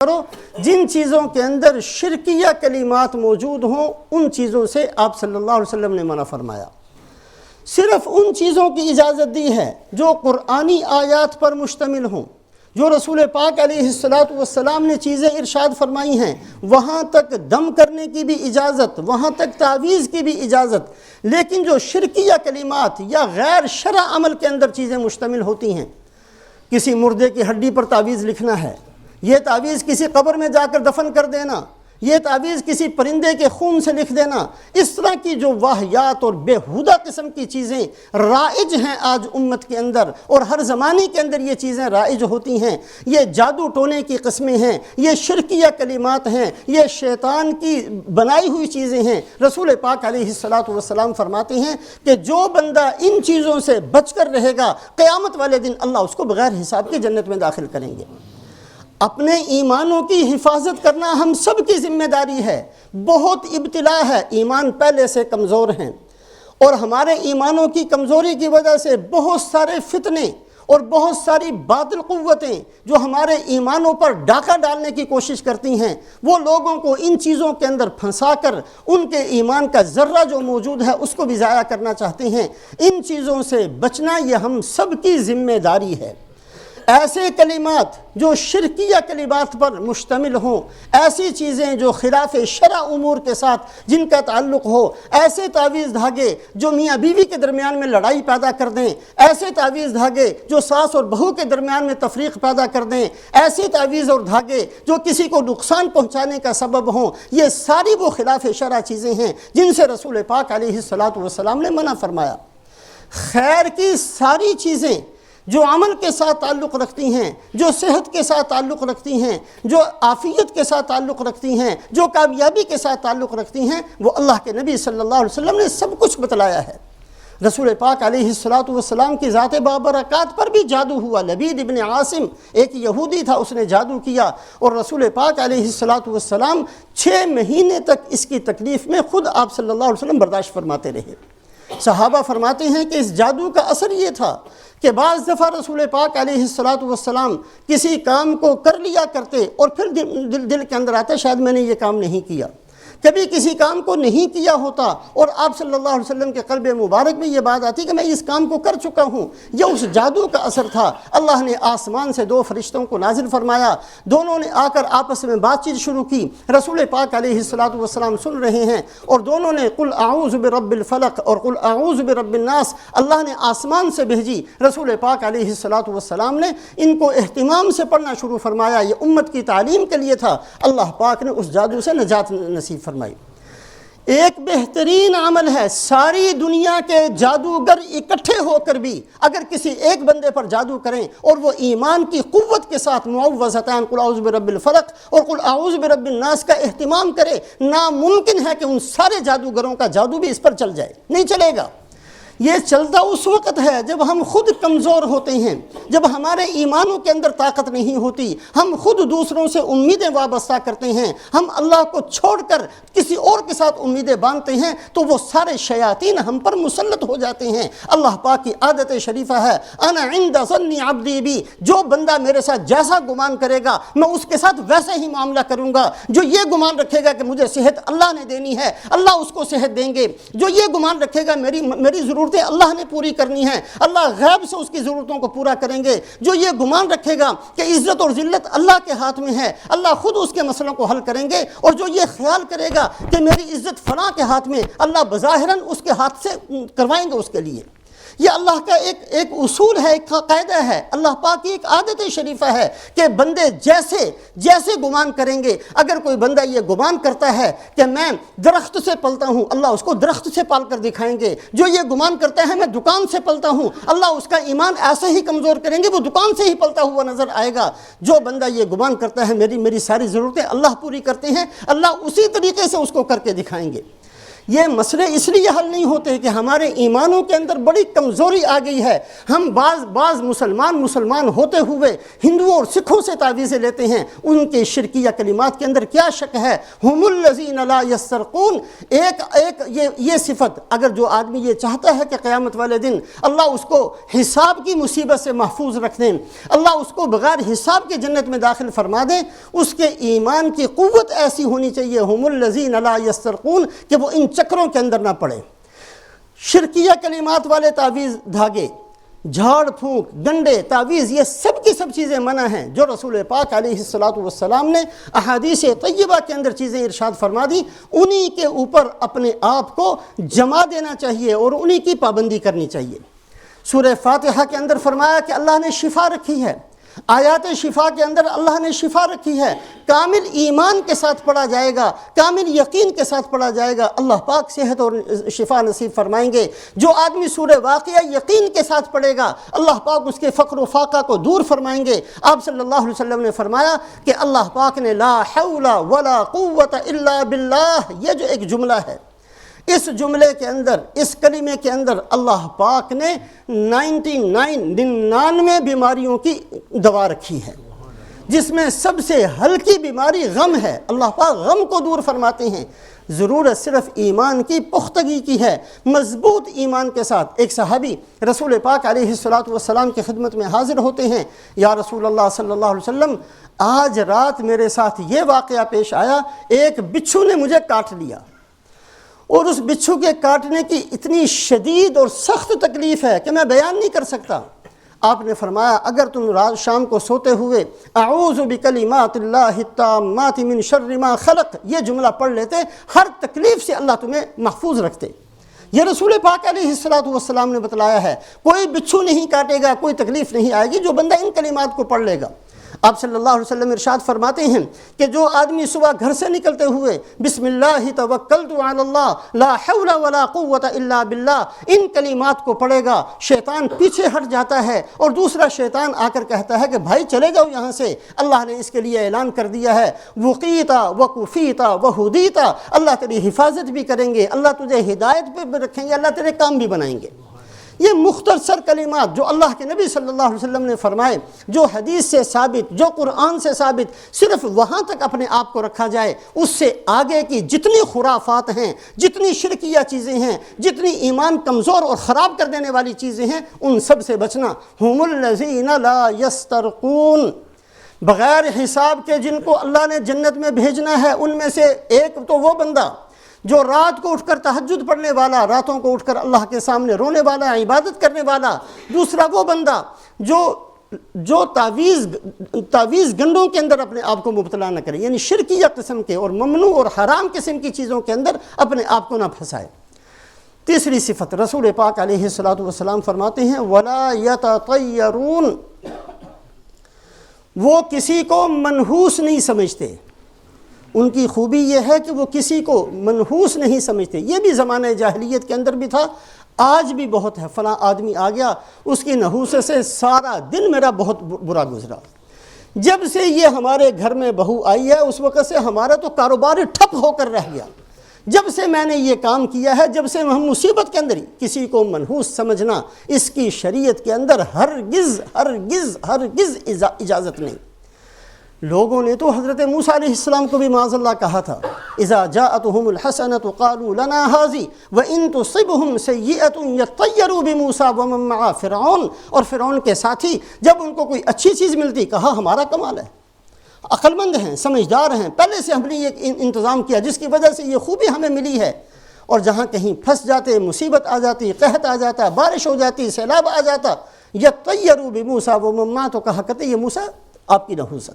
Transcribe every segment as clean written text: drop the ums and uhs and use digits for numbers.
کرو جن چیزوں کے اندر شرکیہ کلمات موجود ہوں ان چیزوں سے آپ صلی اللہ علیہ وسلم نے منع فرمایا۔ صرف ان چیزوں کی اجازت دی ہے جو قرآنی آیات پر مشتمل ہوں، جو رسول پاک علیہ السلام نے چیزیں ارشاد فرمائی ہیں، وہاں تک دم کرنے کی بھی اجازت، وہاں تک تعویذ کی بھی اجازت۔ لیکن جو شرکیہ کلمات یا غیر شرع عمل کے اندر چیزیں مشتمل ہوتی ہیں، کسی مردے کی ہڈی پر تعویذ لکھنا ہے، یہ تعویذ کسی قبر میں جا کر دفن کر دینا، یہ تعویذ کسی پرندے کے خون سے لکھ دینا، اس طرح کی جو واہیات اور بیہودہ قسم کی چیزیں رائج ہیں آج امت کے اندر، اور ہر زمانے کے اندر یہ چیزیں رائج ہوتی ہیں، یہ جادو ٹونے کی قسمیں ہیں، یہ شرکیہ کلمات ہیں، یہ شیطان کی بنائی ہوئی چیزیں ہیں۔ رسول پاک علیہ السلام فرماتے ہیں کہ جو بندہ ان چیزوں سے بچ کر رہے گا، قیامت والے دن اللہ اس کو بغیر حساب کے جنت میں داخل کریں گے۔ اپنے ایمانوں کی حفاظت کرنا ہم سب کی ذمہ داری ہے۔ بہت ابتلا ہے، ایمان پہلے سے کمزور ہیں، اور ہمارے ایمانوں کی کمزوری کی وجہ سے بہت سارے فتنے اور بہت ساری باطل قوتیں جو ہمارے ایمانوں پر ڈاکہ ڈالنے کی کوشش کرتی ہیں، وہ لوگوں کو ان چیزوں کے اندر پھنسا کر ان کے ایمان کا ذرہ جو موجود ہے اس کو بھی ضائع کرنا چاہتے ہیں۔ ان چیزوں سے بچنا یہ ہم سب کی ذمہ داری ہے۔ ایسے کلمات جو شرکیہ کلمات پر مشتمل ہوں، ایسی چیزیں جو خلاف شرع امور کے ساتھ جن کا تعلق ہو، ایسے تعویذ دھاگے جو میاں بیوی کے درمیان میں لڑائی پیدا کر دیں، ایسے تعویذ دھاگے جو ساس اور بہو کے درمیان میں تفریق پیدا کر دیں، ایسے تعویذ اور دھاگے جو کسی کو نقصان پہنچانے کا سبب ہوں، یہ ساری وہ خلاف شرع چیزیں ہیں جن سے رسول پاک علیہ السلام نے منع فرمایا۔ خیر کی ساری چیزیں جو عمل کے ساتھ تعلق رکھتی ہیں، جو صحت کے ساتھ تعلق رکھتی ہیں، جو عافیت کے ساتھ تعلق رکھتی ہیں، جو کامیابی کے ساتھ تعلق رکھتی ہیں، وہ اللہ کے نبی صلی اللہ علیہ وسلم نے سب کچھ بتلایا ہے۔ رسول پاک علیہ السلام کی ذات بابرکات پر بھی جادو ہوا۔ لبید ابن عاصم ایک یہودی تھا، اس نے جادو کیا، اور رسول پاک علیہ السلام 6 مہینے تک اس کی تکلیف میں خود آپ صلی اللہ علیہ وسلم برداشت فرماتے رہے۔ صحابہ فرماتے ہیں کہ اس جادو کا اثر یہ تھا کہ بعض دفعہ رسول پاک علیہ السلام کسی کام کو کر لیا کرتے اور پھر دل کے اندر آتا شاید میں نے یہ کام نہیں کیا۔ کبھی کسی کام کو نہیں کیا ہوتا اور آپ صلی اللہ علیہ وسلم کے قلب مبارک میں یہ بات آتی کہ میں اس کام کو کر چکا ہوں۔ یہ اس جادو کا اثر تھا۔ اللہ نے آسمان سے 2 فرشتوں کو نازل فرمایا، دونوں نے آ کر آپس میں بات چیت شروع کی۔ رسول پاک علیہ السلام سن رہے ہیں، اور دونوں نے قل اعوذ برب الفلق اور قل اعوذ برب الناس اللہ نے آسمان سے بھیجی۔ رسول پاک علیہ السلام نے ان کو اہتمام سے پڑھنا شروع فرمایا۔ یہ امت کی تعلیم کے لیے تھا۔ اللہ پاک نے اس جادو سے نجات نصیب فرمائی۔ ایک بہترین عمل ہے، ساری دنیا کے جادوگر اکٹھے ہو کر بھی اگر کسی ایک بندے پر جادو کریں اور وہ ایمان کی قوت کے ساتھ معوذتان قل اعوذ برب الفلق اور قل اعوذ برب الناس کا اہتمام کرے، ناممکن ہے کہ ان سارے جادوگروں کا جادو بھی اس پر چل جائے، نہیں چلے گا۔ یہ چلتا اس وقت ہے جب ہم خود کمزور ہوتے ہیں، جب ہمارے ایمانوں کے اندر طاقت نہیں ہوتی، ہم خود دوسروں سے امیدیں وابستہ کرتے ہیں، ہم اللہ کو چھوڑ کر کسی اور کے ساتھ امیدیں باندھتے ہیں، تو وہ سارے شیاطین ہم پر مسلط ہو جاتے ہیں۔ اللہ پاک کی عادت شریفہ ہے انا عند ظن عبدی بی، جو بندہ میرے ساتھ جیسا گمان کرے گا میں اس کے ساتھ ویسے ہی معاملہ کروں گا۔ جو یہ گمان رکھے گا کہ مجھے صحت اللہ نے دینی ہے، اللہ اس کو صحت دیں گے۔ جو یہ گمان رکھے گا میری ضرورت اللہ نے پوری کرنی ہے، اللہ غیب سے اس کی ضرورتوں کو پورا کریں گے۔ جو یہ گمان رکھے گا کہ عزت اور ذلت اللہ کے ہاتھ میں ہے، اللہ خود اس کے مسئلوں کو حل کریں گے، اور جو یہ خیال کرے گا کہ میری عزت فلاں کے ہاتھ میں، اللہ بظاہراً اس کے ہاتھ سے کروائیں گے اس کے لیے۔ یہ اللہ کا ایک اصول ہے، ایک قاعدہ ہے، اللہ پاک کی ایک عادت شریفہ ہے کہ بندے جیسے گمان کریں گے۔ اگر کوئی بندہ یہ گمان کرتا ہے کہ میں درخت سے پلتا ہوں، اللہ اس کو درخت سے پال کر دکھائیں گے۔ جو یہ گمان کرتا ہے میں دکان سے پلتا ہوں، اللہ اس کا ایمان ایسے ہی کمزور کریں گے، وہ دکان سے ہی پلتا ہوا نظر آئے گا۔ جو بندہ یہ گمان کرتا ہے میری ساری ضرورتیں اللہ پوری کرتے ہیں، اللہ اسی طریقے سے اس کو کر کے دکھائیں گے۔ یہ مسئلے اس لیے حل نہیں ہوتے کہ ہمارے ایمانوں کے اندر بڑی کمزوری آ گئی ہے. ہم بعض مسلمان ہوتے ہوئے ہندوؤں اور سکھوں سے تعویذیں لیتے ہیں. ان کے شرکیہ کلمات کے اندر کیا شک ہے؟ ہم الذین لا یسترقون. یہ صفت اگر جو آدمی یہ چاہتا ہے کہ قیامت والے دن اللہ اس کو حساب کی مصیبت سے محفوظ رکھ دیں، اللہ اس کو بغیر حساب کے جنت میں داخل فرما دیں، اس کے ایمان کی قوت ایسی ہونی چاہیے ہم الذین لا یسترقون کہ وہ ان چکروں کے اندر نہ پڑے. شرکیہ کلمات والے تعویذ، دھاگے، جھاڑ پھونک، ڈنڈے، تعویذ، یہ سب کی سب چیزیں منع ہیں جو رسول پاک علیہ السلام نے احادیث طیبہ کے اندر چیزیں ارشاد فرما دی. انہی کے اوپر اپنے آپ کو جما دینا چاہیے اور انہی کی پابندی کرنی چاہیے. سورہ فاتحہ کے اندر فرمایا کہ اللہ نے شفا رکھی ہے، آیات شفا کے اندر اللہ نے شفا رکھی ہے. کامل ایمان کے ساتھ پڑھا جائے گا، کامل یقین کے ساتھ پڑھا جائے گا، اللہ پاک صحت اور شفا نصیب فرمائیں گے. جو آدمی سورہ واقعہ یقین کے ساتھ پڑھے گا، اللہ پاک اس کے فقر و فاقہ کو دور فرمائیں گے. آپ صلی اللہ علیہ وسلم نے فرمایا کہ اللہ پاک نے لا حول ولا قوت الا باللہ، یہ جو ایک جملہ ہے، اس جملے کے اندر، اس کلمے کے اندر اللہ پاک نے 99 بیماریوں کی دوا رکھی ہے، جس میں سب سے ہلکی بیماری غم ہے. اللہ پاک غم کو دور فرماتے ہیں. ضرورت صرف ایمان کی پختگی کی ہے. مضبوط ایمان کے ساتھ ایک صحابی رسول پاک علیہ السلام کی خدمت میں حاضر ہوتے ہیں. یا رسول اللہ صلی اللہ علیہ وسلم، آج رات میرے ساتھ یہ واقعہ پیش آیا، ایک بچھو نے مجھے کاٹ لیا، اور اس بچھو کے کاٹنے کی اتنی شدید اور سخت تکلیف ہے کہ میں بیان نہیں کر سکتا. آپ نے فرمایا اگر تم رات شام کو سوتے ہوئے اعوذ بکلمات اللہ التامات من شر ما خلق یہ جملہ پڑھ لیتے، ہر تکلیف سے اللہ تمہیں محفوظ رکھتے. یہ رسول پاک علیہ السلام نے بتلایا ہے. کوئی بچھو نہیں کاٹے گا، کوئی تکلیف نہیں آئے گی جو بندہ ان کلمات کو پڑھ لے گا. آپ صلی اللہ علیہ وسلم ارشاد فرماتے ہیں کہ جو آدمی صبح گھر سے نکلتے ہوئے بسم اللہ توکلت علی اللہ لا حول ولا قوت الا باللہ ان کلمات کو پڑھے گا، شیطان پیچھے ہٹ جاتا ہے اور دوسرا شیطان آ کر کہتا ہے کہ بھائی چلے جاؤ یہاں سے. اللہ نے اس کے لیے اعلان کر دیا ہے وقیتا وکفیتا وہدیتا، اللہ تیری حفاظت بھی کریں گے، اللہ تجھے ہدایت پہ بھی رکھیں گے، اللہ تیرے کام بھی بنائیں گے. یہ مختصر کلمات جو اللہ کے نبی صلی اللہ علیہ وسلم نے فرمائے، جو حدیث سے ثابت، جو قرآن سے ثابت، صرف وہاں تک اپنے آپ کو رکھا جائے. اس سے آگے کی جتنی خرافات ہیں، جتنی شرکیہ چیزیں ہیں، جتنی ایمان کمزور اور خراب کر دینے والی چیزیں ہیں، ان سب سے بچنا. ہم الذین لا یسترقون، بغیر حساب کے جن کو اللہ نے جنت میں بھیجنا ہے، ان میں سے ایک تو وہ بندہ جو رات کو اٹھ کر تہجد پڑھنے والا، راتوں کو اٹھ کر اللہ کے سامنے رونے والا، عبادت کرنے والا. دوسرا وہ بندہ جو تعویذ گنڈوں کے اندر اپنے آپ کو مبتلا نہ کرے، یعنی شرکیہ قسم کے اور ممنوع اور حرام قسم کی چیزوں کے اندر اپنے آپ کو نہ پھنسائے. تیسری صفت رسول پاک علیہ السلام فرماتے ہیں وَلَا يَتَطَيَّرُونَ، وہ کسی کو منحوس نہیں سمجھتے. ان کی خوبی یہ ہے کہ وہ کسی کو منحوس نہیں سمجھتے. یہ بھی زمانہ جاہلیت کے اندر بھی تھا، آج بھی بہت ہے. فلاں آدمی آ گیا، اس کی نحوست سے سارا دن میرا بہت برا گزرا. جب سے یہ ہمارے گھر میں بہو آئی ہے اس وقت سے ہمارا تو کاروبار ٹھپ ہو کر رہ گیا. جب سے میں نے یہ کام کیا ہے، جب سے ہم مصیبت کے اندر ہی کسی کو منحوس سمجھنا اس کی شریعت کے اندر ہرگز ہرگز ہرگز اجازت نہیں. لوگوں نے تو حضرت موسیٰ علیہ السلام کو بھی معاذ اللہ کہا تھا اذا جاءتهم الحسنة قالوا لنا هذه وان تصبهم سيئة يطيروا بموسى ومن معه فرعون. اور فرعون کے ساتھی جب ان کو کوئی اچھی چیز ملتی کہا ہمارا کمال ہے، عقل مند ہیں، سمجھدار ہیں، پہلے سے ہم نے یہ انتظام کیا جس کی وجہ سے یہ خوبی ہمیں ملی ہے. اور جہاں کہیں پھنس جاتے، مصیبت آ جاتی، قحط آ جاتا، بارش ہو جاتی، سیلاب آ جاتا، يطيروا بموسى ومن معه، تو کہا کرتے یہ موسیٰ آپ کی نحوست،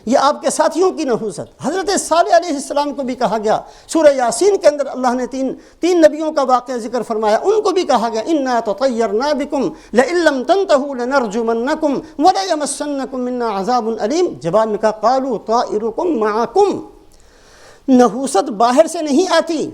یہ آپ کے ساتھیوں کی نحوست. حضرت صالح علیہ السلام کو بھی کہا گیا، سورہ یاسین کے اندر اللہ نے تین نبیوں کا واقعہ ذکر فرمایا، ان کو بھی کہا گیا اِنَّا تَطَيَّرْنَا بِكُمْ لَئِن لَّمْ تَنْتَهُوا لَنَرْجُمَنَّكُمْ وَلَيَمَسَّنَّكُمْ مِنَّا عَذَابٌ أَلِيمٌ. جواب میں کہا قَالُوا طَائِرُكُمْ مَعَكُمْ. نحوست باہر سے نہیں آتی،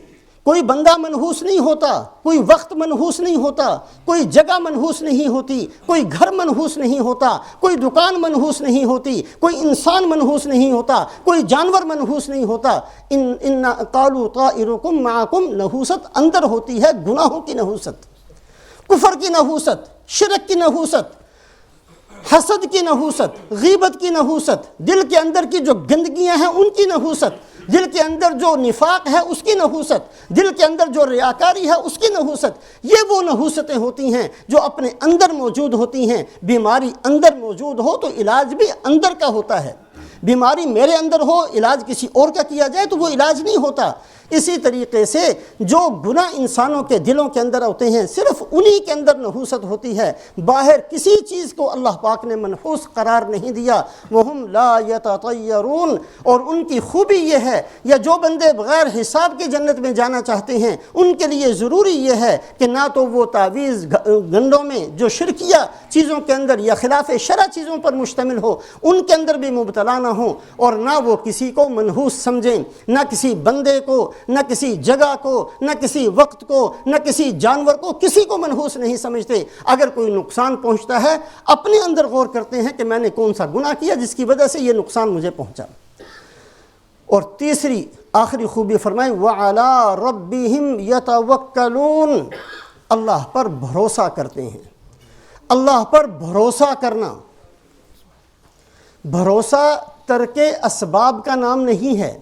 کوئی بندہ منحوس نہیں ہوتا، کوئی وقت منحوس نہیں ہوتا، کوئی جگہ منحوس نہیں ہوتی، کوئی گھر منحوس نہیں ہوتا، کوئی دکان منحوس نہیں ہوتی، کوئی انسان منحوس نہیں ہوتا، کوئی جانور منحوس نہیں ہوتا۔ ان قالوا طائرکم معکم، نحوست اندر ہوتی ہے، گناہوں کی نحوست، کفر کی نحوست، شرک کی نحوست، حسد کی نحوست، غیبت کی نحوست، دل کے اندر کی جو گندگیاں ہیں ان کی نحوست، دل کے اندر جو نفاق ہے اس کی نحوست، دل کے اندر جو ریاکاری ہے اس کی نحوست، یہ وہ نحوستیں ہوتی ہیں جو اپنے اندر موجود ہوتی ہیں۔ بیماری اندر موجود ہو تو علاج بھی اندر کا ہوتا ہے، بیماری میرے اندر ہو علاج کسی اور کا کیا جائے تو وہ علاج نہیں ہوتا۔ اسی طریقے سے جو گناہ انسانوں کے دلوں کے اندر ہوتے ہیں صرف انہی کے اندر نحوست ہوتی ہے، باہر کسی چیز کو اللہ پاک نے منحوس قرار نہیں دیا۔ وَهُمْ لَا يَتَطَيَّرُونَ، اور ان کی خوبی یہ ہے، یا جو بندے بغیر حساب کے جنت میں جانا چاہتے ہیں ان کے لیے ضروری یہ ہے کہ نہ تو وہ تعویذ گنڈوں میں جو شرکیہ چیزوں کے اندر یا خلاف شرع چیزوں پر مشتمل ہو ان کے اندر بھی مبتلا نہ ہوں، اور نہ وہ کسی کو منحوس سمجھیں، نہ کسی بندے کو، نہ کسی جگہ کو، نہ کسی وقت کو، نہ کسی جانور کو، کسی کو منحوس نہیں سمجھتے۔ اگر کوئی نقصان پہنچتا ہے اپنے اندر غور کرتے ہیں کہ میں نے کون سا گناہ کیا جس کی وجہ سے یہ نقصان مجھے پہنچا۔ اور تیسری آخری خوبی فرمائیں وَعَلَىٰ رَبِّهِمْ يَتَوَكَّلُونَ، اللہ پر بھروسہ کرتے ہیں۔ اللہ پر بھروسہ کرنا، بھروسہ ترک اسباب کا نام نہیں ہے۔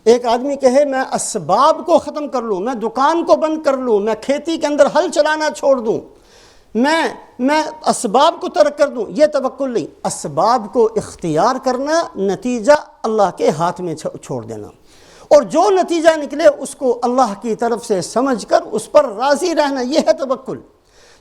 ایک آدمی کہے میں اسباب کو ختم کر لوں، میں دکان کو بند کر لوں، میں کھیتی کے اندر ہل چلانا چھوڑ دوں، میں اسباب کو ترک کر دوں، یہ توکل نہیں۔ اسباب کو اختیار کرنا، نتیجہ اللہ کے ہاتھ میں چھوڑ دینا، اور جو نتیجہ نکلے اس کو اللہ کی طرف سے سمجھ کر اس پر راضی رہنا، یہ ہے توکل۔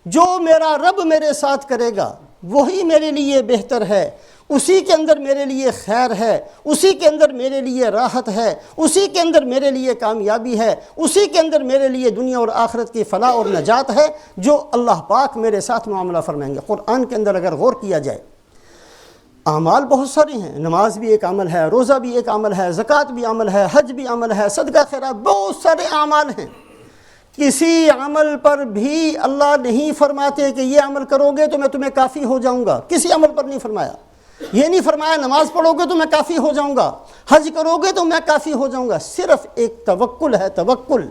جو میرا رب میرے ساتھ کرے گا وہی میرے لیے بہتر ہے، اسی کے اندر میرے لیے خیر ہے، اسی کے اندر میرے لیے راحت ہے، اسی کے اندر میرے لیے کامیابی ہے، اسی کے اندر میرے لیے دنیا اور آخرت کی فلاح اور نجات ہے، جو اللہ پاک میرے ساتھ معاملہ فرمائیں گے۔ قرآن کے اندر اگر غور کیا جائے اعمال بہت سارے ہیں، نماز بھی ایک عمل ہے، روزہ بھی ایک عمل ہے، زکوٰۃ بھی عمل ہے، حج بھی عمل ہے، صدقہ خیرات، بہت سارے اعمال ہیں۔ کسی عمل پر بھی اللہ نہیں فرماتے کہ یہ عمل کرو گے تو میں تمہیں کافی ہو جاؤں گا، کسی عمل پر نہیں فرمایا۔ یہ نہیں فرمایا نماز پڑھو گے تو میں کافی ہو جاؤں گا، حج کرو گے تو میں کافی ہو جاؤں گا، صرف ایک توکل ہے، توکل۔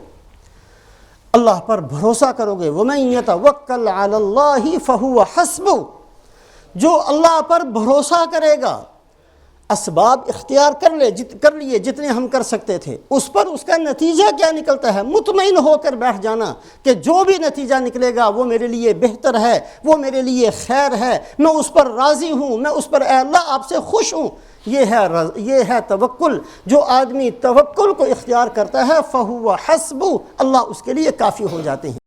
اللہ پر بھروسہ کرو گے، وَمَن يَتَوَكَّلْ عَلَى اللَّهِ فَهُوَ حَسْبُهُ، جو اللہ پر بھروسہ کرے گا، اسباب اختیار کر لیے جتنے ہم کر سکتے تھے، اس پر اس کا نتیجہ کیا نکلتا ہے، مطمئن ہو کر بیٹھ جانا کہ جو بھی نتیجہ نکلے گا وہ میرے لیے بہتر ہے، وہ میرے لیے خیر ہے، میں اس پر راضی ہوں، میں اس پر اے اللہ آپ سے خوش ہوں۔ یہ ہے توکل۔ جو آدمی توکل کو اختیار کرتا ہے فَهُوَ حَسْبُهُ، اللہ اس کے لیے کافی ہو جاتے ہیں۔